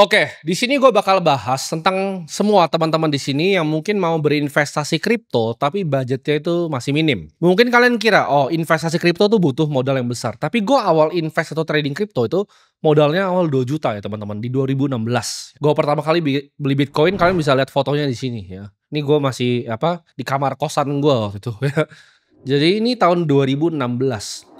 Oke, di sini gue bakal bahas tentang semua teman-teman di sini yang mungkin mau berinvestasi kripto, tapi budgetnya itu masih minim. Mungkin kalian kira, oh investasi kripto tuh butuh modal yang besar. Tapi gue awal invest atau trading kripto itu modalnya awal 2 juta ya teman-teman, di 2016. Gue pertama kali beli Bitcoin, kalian bisa lihat fotonya di sini ya. Ini gue masih di kamar kosan gue waktu itu ya. Jadi ini tahun 2016.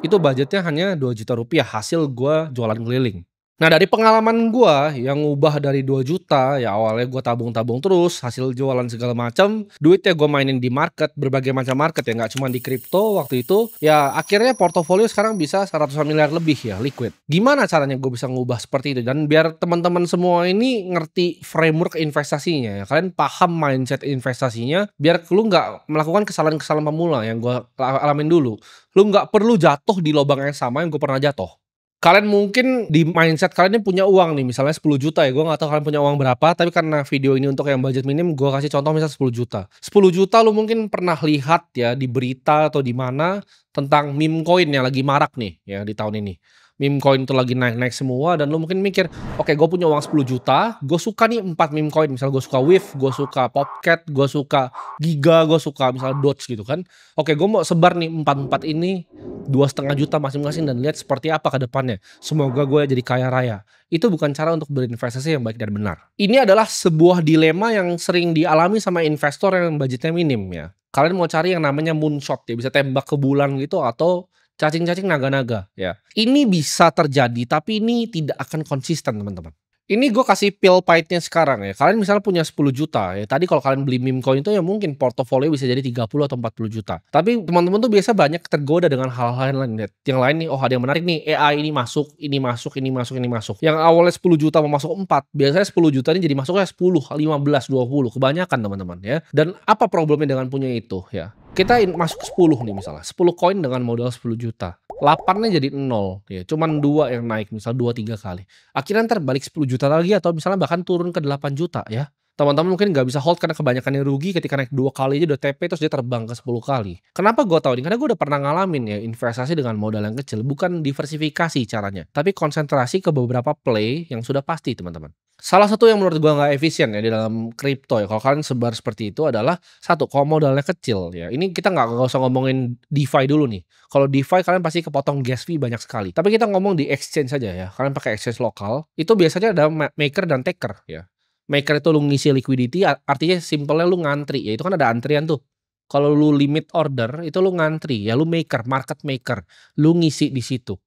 Itu budgetnya hanya 2 juta rupiah hasil gue jualan keliling. Nah dari pengalaman gua yang ngubah dari 2 juta, ya awalnya gua tabung-tabung terus, hasil jualan segala macam, duitnya gua mainin di market, berbagai macam market ya, nggak cuma di kripto waktu itu, ya akhirnya portofolio sekarang bisa 100 miliar lebih ya, liquid. Gimana caranya gue bisa ngubah seperti itu? Dan biar teman-teman semua ini ngerti framework investasinya ya, kalian paham mindset investasinya, biar lu nggak melakukan kesalahan-kesalahan pemula yang gua alamin dulu. Lu nggak perlu jatuh di lubang yang sama yang gue pernah jatuh. Kalian mungkin di mindset kalian ini punya uang nih, misalnya 10 juta ya, gue nggak tahu kalian punya uang berapa, tapi karena video ini untuk yang budget minim, gue kasih contoh misal 10 juta. 10 juta lu mungkin pernah lihat ya di berita atau di mana tentang meme coin yang lagi marak nih ya di tahun ini. Meme coin itu lagi naik-naik semua dan lu mungkin mikir, oke gue punya uang 10 juta, gue suka nih 4 meme coin, misal gue suka WIF, gue suka Popcat, gue suka Giga, gue suka misal Doge gitu kan. Oke gue mau sebar nih 4 ini 2,5 juta masing-masing dan lihat seperti apa ke depannya. Semoga gue jadi kaya raya. Itu bukan cara untuk berinvestasi yang baik dan benar. Ini adalah sebuah dilema yang sering dialami sama investor yang budgetnya minim ya. Kalian mau cari yang namanya moonshot ya, bisa tembak ke bulan gitu atau cacing-cacing naga-naga ya. Ini bisa terjadi tapi ini tidak akan konsisten teman-teman. Ini gue kasih pil pahitnya sekarang ya. Kalian misalnya punya 10 juta ya. Tadi kalau kalian beli meme coin itu ya mungkin portofolio bisa jadi 30 atau 40 juta. Tapi teman-teman tuh biasa banyak tergoda dengan hal-hal yang lain. Yang lain nih, oh ada yang menarik nih, AI ini masuk, ini masuk, ini masuk, ini masuk. Yang awalnya 10 juta mau masuk 4, biasanya 10 juta ini jadi masuknya 10, 15, 20. Kebanyakan teman-teman ya. Dan apa problemnya dengan punya itu ya? Kita masuk 10 nih misalnya. 10 koin dengan modal 10 juta. 8-nya jadi 0 ya. Cuman 2 yang naik, misal 2, 3 kali. Akhirnya ntar balik 10 juta lagi atau misalnya bahkan turun ke 8 juta ya. Teman-teman mungkin nggak bisa hold karena kebanyakan yang rugi ketika naik 2 kali aja udah TP terus dia terbang ke 10 kali. Kenapa gue tahu ini? Karena gue udah pernah ngalamin ya investasi dengan modal yang kecil. Bukan diversifikasi caranya, tapi konsentrasi ke beberapa play yang sudah pasti teman-teman. Salah satu yang menurut gua nggak efisien ya di dalam kripto ya, kalau kalian sebar seperti itu adalah satu, kalau modalnya kecil ya. Ini kita nggak usah ngomongin DeFi dulu nih. Kalau DeFi kalian pasti kepotong gas fee banyak sekali. Tapi kita ngomong di exchange saja ya. Kalian pakai exchange lokal, itu biasanya ada maker dan taker ya. Maker itu lu ngisi liquidity, artinya simpelnya lu ngantri ya. Itu kan ada antrian tuh. Kalau lu limit order, itu lu ngantri ya, lu maker, market maker. Lu ngisi di situ.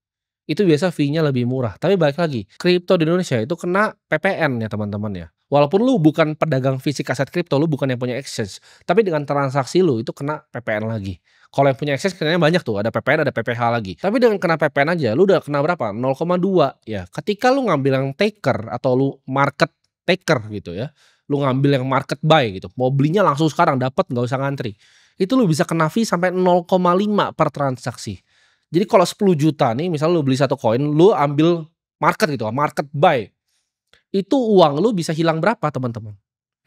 Itu biasa fee-nya lebih murah. Tapi balik lagi, kripto di Indonesia itu kena PPN ya teman-teman ya. Walaupun lu bukan pedagang fisik aset kripto, lu bukan yang punya exchange. Tapi dengan transaksi lu itu kena PPN lagi. Kalau yang punya exchange kayaknya banyak tuh, ada PPN, ada PPH lagi. Tapi dengan kena PPN aja, lu udah kena berapa? 0,2 ya. Ketika lu ngambil yang taker atau lu market taker gitu ya. Lu ngambil yang market buy gitu. Mau belinya langsung sekarang dapat, nggak usah ngantri. Itu lu bisa kena fee sampai 0,5 per transaksi. Jadi kalau 10 juta nih, misalnya lu beli satu koin, lu ambil market gitu, market buy. Itu uang lu bisa hilang berapa teman-teman?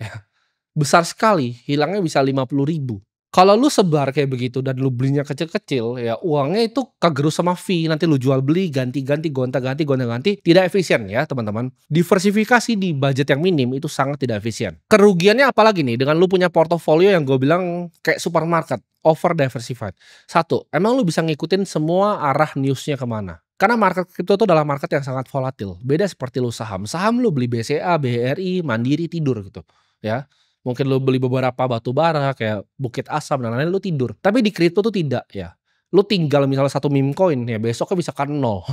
Ya, besar sekali, hilangnya bisa 50.000. Kalau lu sebar kayak begitu dan lu belinya kecil-kecil, ya uangnya itu kegerus sama fee. Nanti lu jual beli, ganti-ganti, gonta-ganti, gonta-ganti. Tidak efisien ya teman-teman. Diversifikasi di budget yang minim itu sangat tidak efisien. Kerugiannya apalagi nih dengan lu punya portofolio yang gue bilang kayak supermarket, over diversified. Satu, emang lu bisa ngikutin semua arah newsnya kemana? Karena market kripto itu adalah market yang sangat volatil. Beda seperti lu saham. Saham lu beli BCA, BRI, Mandiri, tidur gitu. Ya. Mungkin lu beli beberapa batu bara kayak Bukit Asam dan lain-lain, lu tidur. Tapi di kripto tuh tidak ya. Lu tinggal misalnya satu meme coin ya, besoknya bisa kan 0.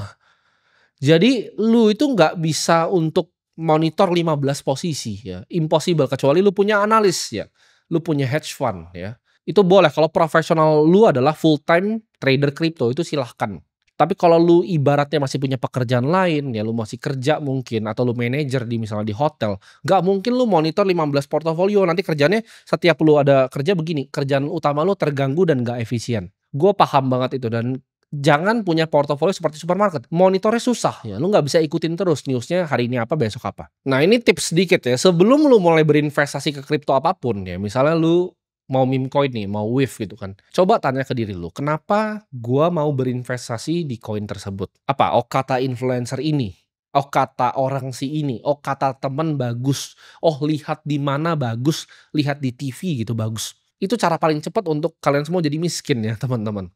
Jadi lu itu nggak bisa untuk monitor 15 posisi ya. Impossible kecuali lu punya analis ya. Lu punya hedge fund ya. Itu boleh kalau profesional lu adalah full time trader kripto itu silahkan. Tapi kalau lu ibaratnya masih punya pekerjaan lain ya, lu masih kerja mungkin atau lu manajer di misalnya di hotel, nggak mungkin lu monitor 15 portofolio, nanti kerjanya setiap lu ada kerja begini, kerjaan utama lu terganggu dan nggak efisien. Gue paham banget itu dan jangan punya portofolio seperti supermarket. Monitornya susah ya, lu nggak bisa ikutin terus newsnya hari ini apa, besok apa. Nah ini tips sedikit ya, sebelum lu mulai berinvestasi ke kripto apapun ya, misalnya lu mau meme coin nih, mau WIF gitu kan. Coba tanya ke diri lu, kenapa gua mau berinvestasi di koin tersebut? Apa? Oh kata influencer ini. Oh kata orang si ini, oh kata temen bagus, oh lihat di mana bagus, lihat di TV gitu bagus. Itu cara paling cepat untuk kalian semua jadi miskin ya teman-teman.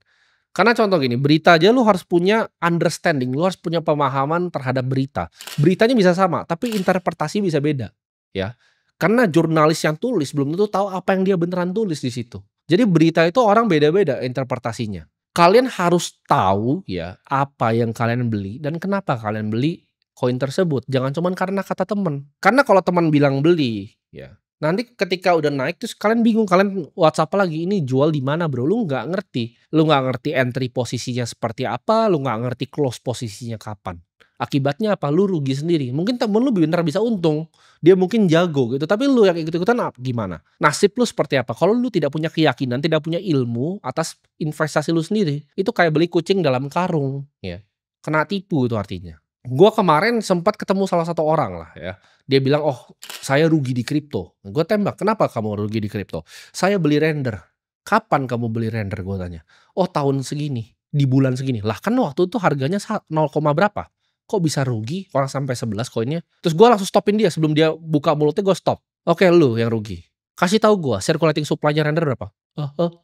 Karena contoh gini, berita aja lu harus punya understanding, lu harus punya pemahaman terhadap berita. Beritanya bisa sama, tapi interpretasi bisa beda, ya. Karena jurnalis yang tulis belum tentu tahu apa yang dia beneran tulis di situ. Jadi berita itu orang beda-beda interpretasinya. Kalian harus tahu ya, apa yang kalian beli dan kenapa kalian beli koin tersebut. Jangan cuman karena kata temen. Karena kalau teman bilang beli, ya nanti ketika udah naik terus kalian bingung, kalian WhatsApp lagi, "Ini jual di mana, Bro?" Lu nggak ngerti. Lu nggak ngerti entry posisinya seperti apa, lu nggak ngerti close posisinya kapan. Akibatnya apa? Lu rugi sendiri. Mungkin temen lu bener bisa untung, dia mungkin jago gitu, tapi lu yang ikut-ikutan gimana? Nasib lu seperti apa? Kalau lu tidak punya keyakinan, tidak punya ilmu atas investasi lu sendiri, itu kayak beli kucing dalam karung, ya. Kena tipu itu artinya. Gua kemarin sempat ketemu salah satu orang lah ya. Dia bilang, "Oh, saya rugi di kripto." Gue tembak, "Kenapa kamu rugi di kripto?" "Saya beli render." "Kapan kamu beli render?" Gue tanya. "Oh, tahun segini, di bulan segini." Lah kan waktu itu harganya 0, berapa? Kok bisa rugi orang sampai 11 koinnya? Terus gue langsung stopin dia sebelum dia buka mulutnya, gue stop. "Oke, lu yang rugi. Kasih tahu gue circulating supply-nya render berapa?"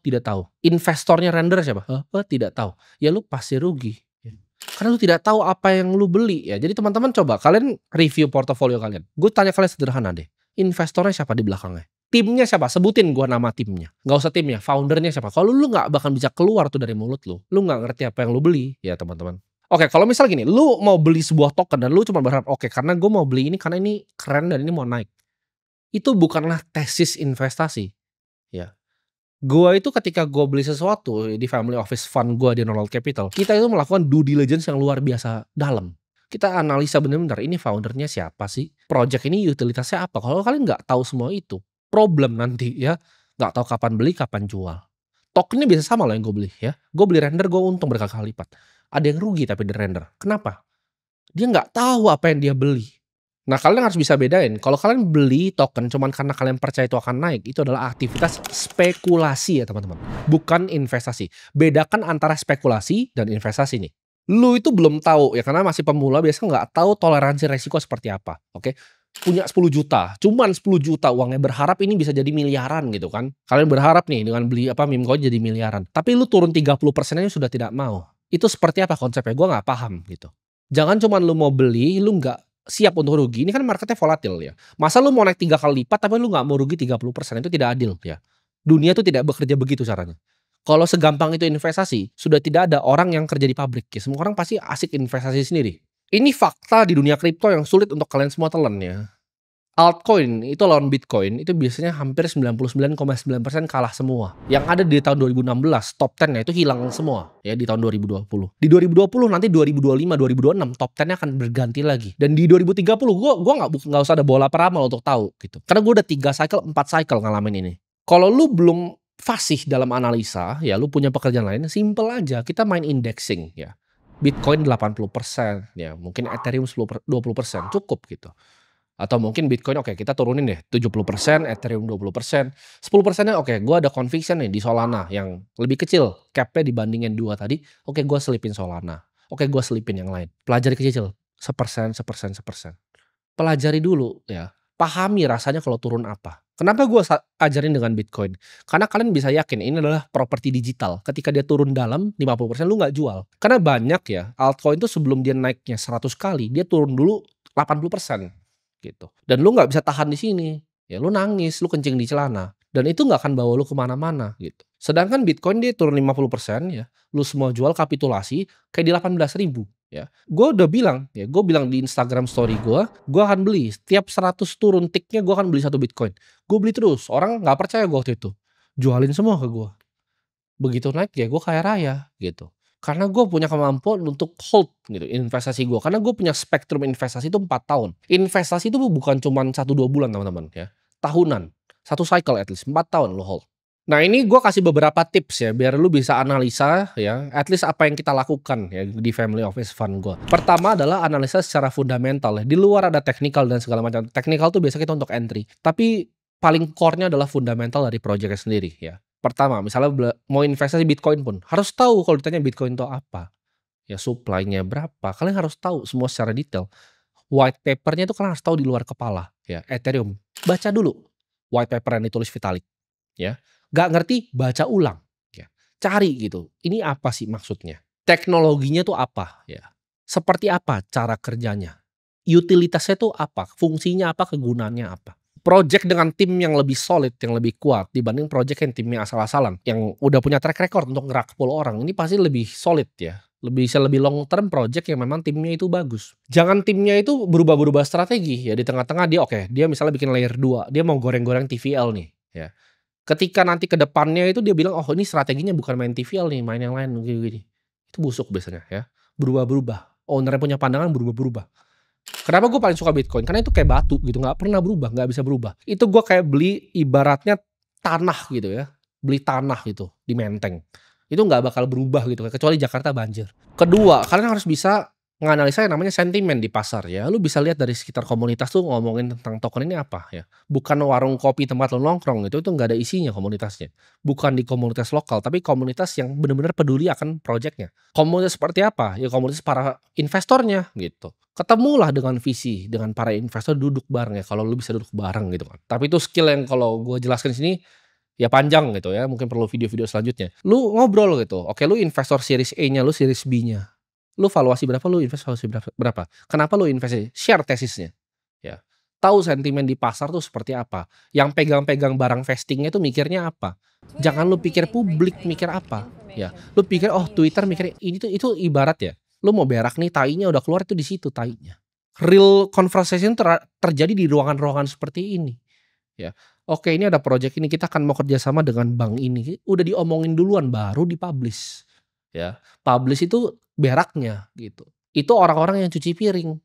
Tidak tahu." "Investornya render siapa?" Tidak tahu." "Ya lu pasti rugi. Karena lu tidak tahu apa yang lu beli ya." Jadi teman-teman coba kalian review portofolio kalian. Gue tanya kalian sederhana deh. Investornya siapa di belakangnya? Timnya siapa? Sebutin gua nama timnya. Nggak usah timnya, foundernya siapa. Kalau lu nggak bakal bisa keluar tuh dari mulut lu. Lu nggak ngerti apa yang lu beli ya teman-teman. Oke, kalau misal gini, lu mau beli sebuah token dan lu cuma berharap, "Oke, karena gue mau beli ini karena ini keren dan ini mau naik." Itu bukanlah tesis investasi, ya. Gua itu ketika gua beli sesuatu di family office fund gua di Norwell Capital, kita itu melakukan due diligence yang luar biasa dalam. Kita analisa bener-bener, ini foundernya siapa sih? Project ini utilitasnya apa? Kalau kalian nggak tahu semua itu, problem nanti ya. Nggak tahu kapan beli, kapan jual. Tokennya bisa sama loh yang gue beli ya. Gue beli render, gue untung berkali-kali lipat. Ada yang rugi tapi di render. Kenapa? Dia nggak tahu apa yang dia beli. Nah, kalian harus bisa bedain, kalau kalian beli token cuman karena kalian percaya itu akan naik, itu adalah aktivitas spekulasi ya teman-teman, bukan investasi. Bedakan antara spekulasi dan investasi nih. Lu itu belum tahu ya, karena masih pemula biasanya nggak tahu toleransi resiko seperti apa, oke? Punya 10 juta, cuman 10 juta uangnya, berharap ini bisa jadi miliaran gitu kan. Kalian berharap nih dengan beli meme coin jadi miliaran, tapi lu turun 30% aja sudah tidak mau. Itu seperti apa konsepnya? Gua nggak paham gitu. Jangan cuman lu mau beli, lu nggak siap untuk rugi. Ini kan marketnya volatil ya. Masa lu mau naik 3 kali lipat tapi lu nggak mau rugi 30%, itu tidak adil ya. Dunia tuh tidak bekerja begitu caranya. Kalau segampang itu investasi, sudah tidak ada orang yang kerja di pabrik ya. Semua orang pasti asik investasi sendiri. Ini fakta di dunia kripto yang sulit untuk kalian semua telan ya. Altcoin itu lawan Bitcoin itu biasanya hampir 99,9% kalah semua. Yang ada di tahun 2016 top 10-nya itu hilang semua ya di tahun 2020. Di 2020 nanti 2025, 2026 top 10-nya akan berganti lagi. Dan di 2030 gua nggak usah ada bola peramal untuk tahu gitu. Karena gua udah 3 cycle, 4 cycle ngalamin ini. Kalau lu belum fasih dalam analisa, ya lu punya pekerjaan lain, simple aja. Kita main indexing ya. Bitcoin 80% ya, mungkin Ethereum 20% cukup gitu. Atau mungkin Bitcoin oke kita turunin deh 70%, Ethereum 20%, 10%-nya oke gue ada conviction nih di Solana yang lebih kecil cap-nya dibandingin 2 tadi, oke gue selipin Solana, oke gue selipin yang lain. Pelajari kecil, 1%, 1%, 1%. Pelajari dulu ya, pahami rasanya kalau turun apa. Kenapa gue ajarin dengan Bitcoin? Karena kalian bisa yakin ini adalah properti digital. Ketika dia turun dalam 50% lu nggak jual. Karena banyak ya altcoin tuh sebelum dia naiknya 100 kali, dia turun dulu 80%. Gitu. Dan lu nggak bisa tahan di sini, ya lu nangis, lu kencing di celana, dan itu nggak akan bawa lu kemana-mana gitu. Sedangkan Bitcoin dia turun 50% ya, lu semua jual kapitulasi kayak di 18.000 ya. Gue udah bilang ya, gue bilang di Instagram story gue akan beli setiap 100 turun ticknya gue akan beli 1 Bitcoin. Gue beli terus, orang nggak percaya gue waktu itu, jualin semua ke gue. Begitu naik ya gue kaya raya gitu. Karena gue punya kemampuan untuk hold gitu investasi gue. Karena gue punya spektrum investasi itu 4 tahun. Investasi itu bukan cuma 1-2 bulan teman-teman ya. Tahunan. 1 cycle at least. 4 tahun lo hold. Nah ini gue kasih beberapa tips ya. Biar lu bisa analisa ya. At least apa yang kita lakukan ya di family office fund gue. Pertama adalah analisa secara fundamental ya. Di luar ada technical dan segala macam. Technical tuh biasa kita untuk entry. Tapi paling core-nya adalah fundamental dari projectnya sendiri ya. Pertama, misalnya mau investasi Bitcoin pun harus tahu kalau ditanya Bitcoin itu apa. Ya supply-nya berapa, kalian harus tahu semua secara detail. White paper-nya itu kalian harus tahu di luar kepala ya, Ethereum. Baca dulu white paper yang ditulis Vitalik ya. Nggak ngerti, baca ulang ya. Cari gitu, ini apa sih maksudnya? Teknologinya tuh apa ya? Seperti apa cara kerjanya? Utilitasnya tuh apa? Fungsinya apa? Kegunaannya apa? Project dengan tim yang lebih solid, yang lebih kuat dibanding project yang timnya asal-asalan, yang udah punya track record untuk ngerakpol orang, ini pasti lebih solid ya. Bisa lebih long term project yang memang timnya itu bagus. Jangan timnya itu berubah-berubah strategi ya, di tengah-tengah dia dia misalnya bikin layer 2, dia mau goreng-goreng TVL nih ya. Ketika nanti ke depannya itu dia bilang, "Oh ini strateginya bukan main TVL nih, main yang lain," gini-gini. Itu busuk biasanya ya, berubah-berubah. Owner-nya punya pandangan berubah-berubah. Kenapa gue paling suka Bitcoin? Karena itu kayak batu gitu, nggak pernah berubah, nggak bisa berubah. Itu gue kayak beli ibaratnya tanah gitu ya, beli tanah gitu di Menteng. Itu nggak bakal berubah gitu, kecuali Jakarta banjir. Kedua, kalian harus bisa nganalisa yang namanya sentimen di pasar ya. Lu bisa lihat dari sekitar komunitas tuh ngomongin tentang token ini apa ya. Bukan warung kopi tempat lu nongkrong itu nggak ada isinya komunitasnya. Bukan di komunitas lokal, tapi komunitas yang benar-benar peduli akan projectnya. Komunitas seperti apa? Ya komunitas para investornya gitu. Ketemulah dengan visi, dengan para investor duduk bareng ya, kalau lu bisa duduk bareng gitu kan. Tapi itu skill yang kalau gue jelaskan di sini, ya panjang gitu ya, mungkin perlu video-video selanjutnya. Lu ngobrol gitu, oke lu investor series A-nya, lu series B-nya. Lu valuasi berapa, lu invest valuasi berapa. Kenapa lu invest? Share tesisnya, ya. Tahu sentimen di pasar tuh seperti apa. Yang pegang-pegang barang vestingnya tuh mikirnya apa. Jangan lu pikir publik mikir apa, ya. Lu pikir, oh Twitter mikir ini tuh itu ibarat ya. Lu mau berak nih, tainya udah keluar itu di situ tainya. Real conversation terjadi di ruangan-ruangan seperti ini, ya. Oke ini ada project ini, kita akan mau kerjasama dengan bank ini. Udah diomongin duluan baru dipublish, ya. Publish itu beraknya gitu. Itu orang-orang yang cuci piring.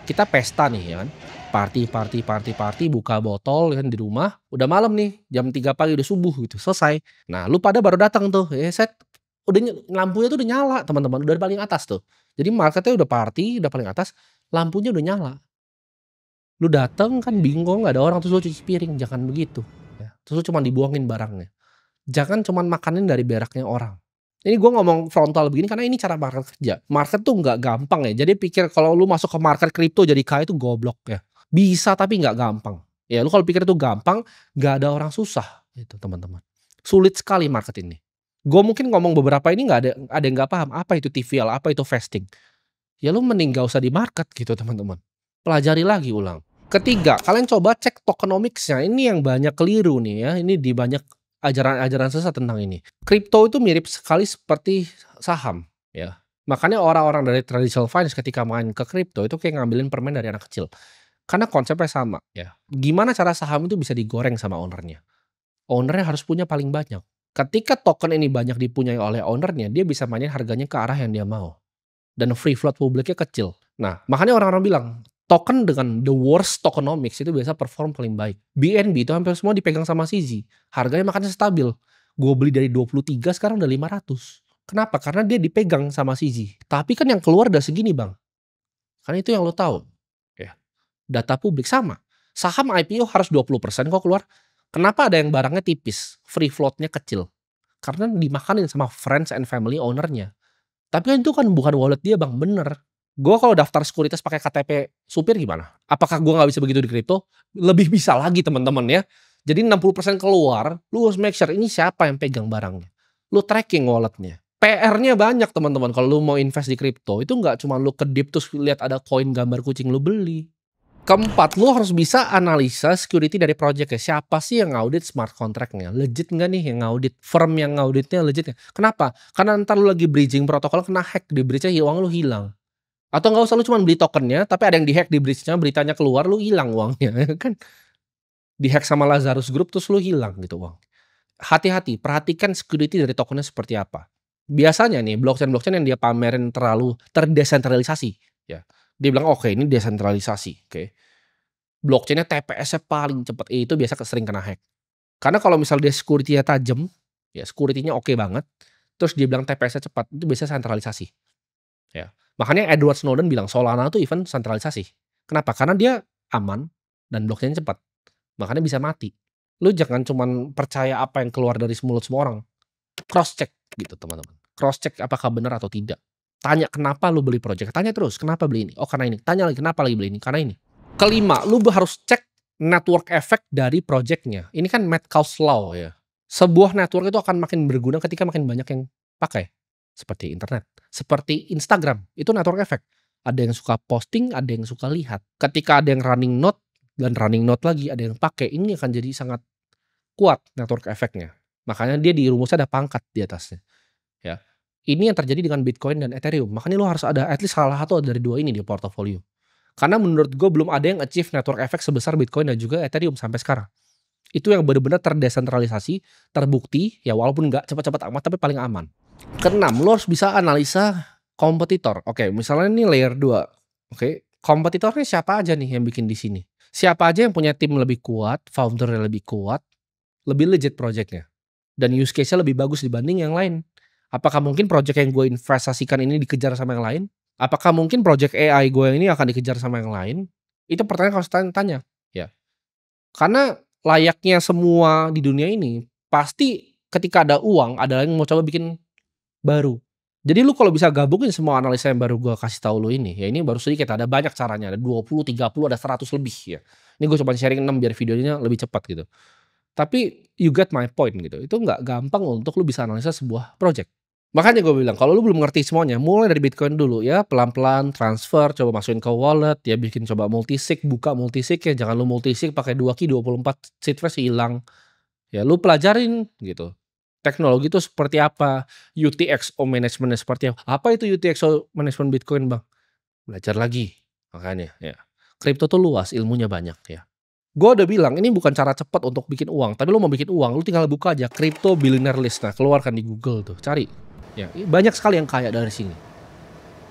Kita pesta nih ya kan. Party, buka botol kan di rumah. Udah malam nih, jam 3 pagi udah subuh gitu, selesai. Nah, lu pada baru datang tuh. Set udah lampunya tuh udah nyala, teman-teman. Udah paling atas tuh. Jadi marketnya udah party, udah paling atas, lampunya udah nyala. Lu dateng kan bingung nggak ada orang terus lu cuci piring, jangan begitu ya. Terus lu cuman dibuangin barangnya. Jangan cuman makanin dari beraknya orang. Ini gue ngomong frontal begini karena ini cara market kerja. Market tuh nggak gampang ya. Jadi pikir kalau lu masuk ke market kripto jadi kaya itu goblok ya. Bisa tapi nggak gampang. Ya lu kalau pikir itu gampang, nggak ada orang susah itu teman-teman. Sulit sekali market ini. Gue mungkin ngomong beberapa ini nggak ada yang nggak paham apa itu TVL, apa itu vesting. Ya lu mending gak usah di market gitu teman-teman. Pelajari lagi ulang. Ketiga, kalian coba cek tokenomics-nya. Ini yang banyak keliru nih ya. Ini di banyak ajaran-ajaran sesat tentang ini. Kripto itu mirip sekali seperti saham ya. Makanya orang-orang dari traditional finance ketika main ke kripto itu kayak ngambilin permen dari anak kecil. Karena konsepnya sama ya. Gimana cara saham itu bisa digoreng sama ownernya? Ownernya harus punya paling banyak. Ketika token ini banyak dipunyai oleh ownernya, dia bisa mainin harganya ke arah yang dia mau. Dan free float publiknya kecil. Nah, makanya orang-orang bilang, token dengan the worst tokenomics itu biasa perform paling baik. BNB itu hampir semua dipegang sama CZ. Harganya makanya stabil. Gue beli dari 23 sekarang udah 500. Kenapa? Karena dia dipegang sama CZ. Tapi kan yang keluar udah segini bang. Karena itu yang lo tahu. Ya. Data publik sama. Saham IPO harus 20% kok keluar. Kenapa ada yang barangnya tipis? Free floatnya kecil. Karena dimakanin sama friends and family ownernya. Tapi kan itu kan bukan wallet dia bang, bener. Gue kalau daftar sekuritas pakai KTP supir gimana? Apakah gue nggak bisa begitu di kripto? Lebih bisa lagi teman-teman ya. Jadi 60% keluar, lu harus make sure ini siapa yang pegang barangnya. Lu tracking walletnya. PR-nya banyak teman-teman kalau lu mau invest di kripto. Itu nggak cuma lu kedip terus lihat ada koin gambar kucing lu beli. Keempat, lu harus bisa analisa security dari project ya. Siapa sih yang ngaudit smart contract-nya? Legit nggak nih yang ngaudit? Firm yang ngauditnya legit ya? Kenapa? Karena ntar lu lagi bridging protokol kena hack di bridge-nya, uang lu hilang. Atau nggak usah lu cuma beli tokennya, tapi ada yang di hack di bridge-nya, beritanya keluar, lu hilang uangnya. Kan di hack sama Lazarus Group terus lu hilang gitu uang. Hati-hati, perhatikan security dari tokennya seperti apa. Biasanya nih blockchain-blockchain yang dia pamerin terlalu terdesentralisasi ya. Dia bilang oke ini desentralisasi, oke. Blockchain-nya TPS-nya paling cepat, itu biasa sering kena hack. Karena kalau misal dia security-nya tajam, ya security-nya oke banget, terus dia bilang TPS-nya cepat, itu biasa sentralisasi. Ya. Makanya Edward Snowden bilang Solana itu even sentralisasi. Kenapa? Karena dia aman dan blockchain-nya cepat. Makanya bisa mati. Lu jangan cuman percaya apa yang keluar dari mulut semua orang. Cross check gitu teman-teman. Cross check apakah benar atau tidak. Tanya kenapa lu beli project, tanya terus, "Kenapa beli ini?" "Oh karena ini." Tanya lagi, "Kenapa lagi beli ini?" "Karena ini." Kelima, lu harus cek network effect dari project-nya. Ini kan Metcalfe's Law ya. Sebuah network itu akan makin berguna ketika makin banyak yang pakai. Seperti internet, seperti Instagram, itu network effect. Ada yang suka posting, ada yang suka lihat. Ketika ada yang running node dan running node lagi, ada yang pakai, ini akan jadi sangat kuat network effect-nya. Makanya dia di rumusnya ada pangkat di atasnya, ya. Ini yang terjadi dengan Bitcoin dan Ethereum. Makanya lu harus ada at least salah satu dari dua ini di portofolio. Karena menurut gue belum ada yang achieve network effect sebesar Bitcoin dan juga Ethereum sampai sekarang. Itu yang benar-benar terdesentralisasi, terbukti, ya walaupun nggak cepat-cepat amat tapi paling aman. Keenam, lo harus bisa analisa kompetitor. Oke, misalnya ini layer 2. Oke, kompetitornya siapa aja nih yang bikin di sini? Siapa aja yang punya tim lebih kuat, foundernya lebih kuat, lebih legit projectnya, dan use case-nya lebih bagus dibanding yang lain. Apakah mungkin project yang gue investasikan ini dikejar sama yang lain? Apakah mungkin project AI gue ini akan dikejar sama yang lain? Itu pertanyaan harus tanya, ya. Karena layaknya semua di dunia ini, pasti ketika ada uang, ada yang mau coba bikin baru. Jadi lu kalau bisa gabungin semua analisa yang baru gue kasih tahu lu ini, ya ini baru sedikit, ada banyak caranya, ada 20, 30, ada 100 lebih ya. Ini gue cuma sharing 6 biar videonya lebih cepat gitu. Tapi you get my point gitu. Itu nggak gampang untuk lu bisa analisa sebuah project. Makanya gue bilang kalau lu belum ngerti semuanya, mulai dari Bitcoin dulu ya, pelan-pelan transfer, coba masukin ke wallet, ya bikin coba multisig, buka multisig ya, jangan lu multisig pakai 2 key 24 seed phrase hilang. Ya lu pelajarin gitu. Teknologi itu seperti apa? UTXO management seperti apa? Apa itu UTXO management Bitcoin, Bang? Belajar lagi. Makanya ya. Kripto tuh luas, ilmunya banyak ya. Gue udah bilang ini bukan cara cepat untuk bikin uang, tapi lu mau bikin uang, lu tinggal buka aja Crypto Billionaire List. Nah, keluarkan di Google tuh, cari. Ya, banyak sekali yang kaya dari sini.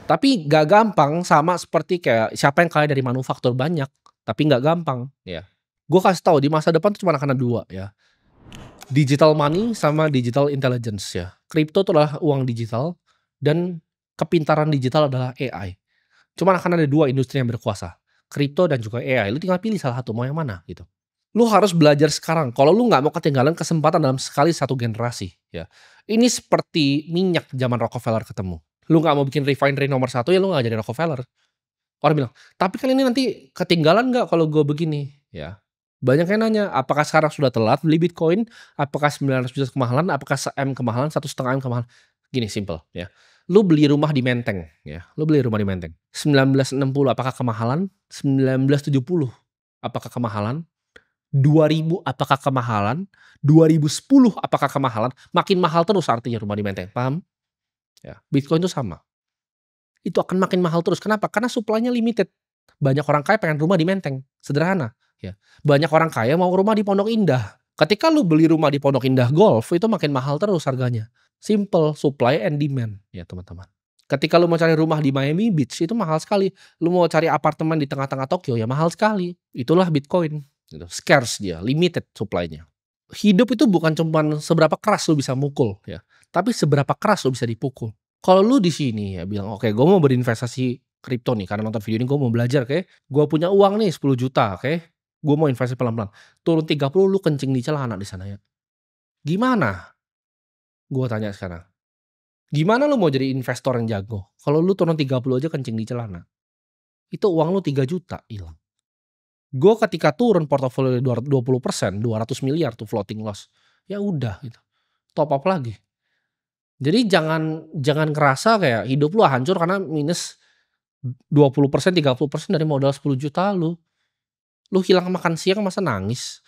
Tapi gak gampang sama seperti kayak siapa yang kaya dari manufaktur banyak, tapi gak gampang ya. Gue kasih tahu di masa depan tuh cuma akan ada dua ya. Digital money sama digital intelligence ya. Kripto itu adalah uang digital dan kepintaran digital adalah AI. Cuma akan ada dua industri yang berkuasa. Kripto dan juga AI. Lu tinggal pilih salah satu mau yang mana gitu. Lu harus belajar sekarang. Kalau lu nggak mau ketinggalan kesempatan dalam sekali satu generasi ya. Ini seperti minyak zaman Rockefeller ketemu. Lu nggak mau bikin refinery nomor 1 ya lu nggak jadi Rockefeller. Orang bilang, tapi kan ini nanti ketinggalan nggak kalau gue begini ya. Banyak yang nanya, apakah sekarang sudah telat beli Bitcoin? Apakah 900 juta kemahalan? Apakah M kemahalan? 1,5 M kemahalan? Gini simple ya. Lu beli rumah di Menteng ya. Lu beli rumah di Menteng. 1960 apakah kemahalan? 1970 apakah kemahalan? 2000 apakah kemahalan? 2010 apakah kemahalan? Makin mahal terus artinya rumah di Menteng. Paham? Ya, Bitcoin itu sama. Itu akan makin mahal terus. Kenapa? Karena supply-nya limited. Banyak orang kaya pengen rumah di Menteng. Sederhana. Ya. Banyak orang kaya mau rumah di Pondok Indah. Ketika lu beli rumah di Pondok Indah Golf, itu makin mahal terus harganya. Simple, supply and demand. Ya teman-teman. Ketika lu mau cari rumah di Miami Beach, itu mahal sekali. Lu mau cari apartemen di tengah-tengah Tokyo, ya mahal sekali. Itulah Bitcoin. Gitu. Scarce dia, limited supply-nya. Hidup itu bukan cuma seberapa keras lu bisa mukul ya, tapi seberapa keras lu bisa dipukul. Kalau lu di sini ya bilang, "Oke, gue mau berinvestasi kripto nih karena nonton video ini gue mau belajar, oke. Gue punya uang nih 10 juta, oke. Gue mau investasi pelan-pelan." Turun 30 lu kencing di celana di sana ya. Gimana? Gue tanya sekarang. Gimana lu mau jadi investor yang jago? Kalau lu turun 30 aja kencing di celana. Itu uang lu 3 juta hilang. Gue ketika turun portofolio 20%, 200 miliar tuh floating loss. Ya udah gitu. Top up lagi. Jadi jangan ngerasa kayak hidup lu hancur karena minus 20%, 30% dari modal 10 juta lu. Lu hilang makan siang masa nangis?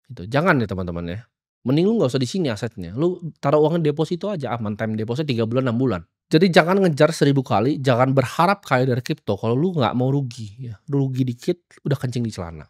Gitu. Jangan ya teman-teman ya. Mending lu nggak usah di sini asetnya. Lu taruh uangnya deposito aja aman, time deposit 3 bulan 6 bulan. Jadi jangan ngejar 1000 kali, jangan berharap kaya dari kripto kalau lu nggak mau rugi ya. Rugi dikit udah kencing di celana.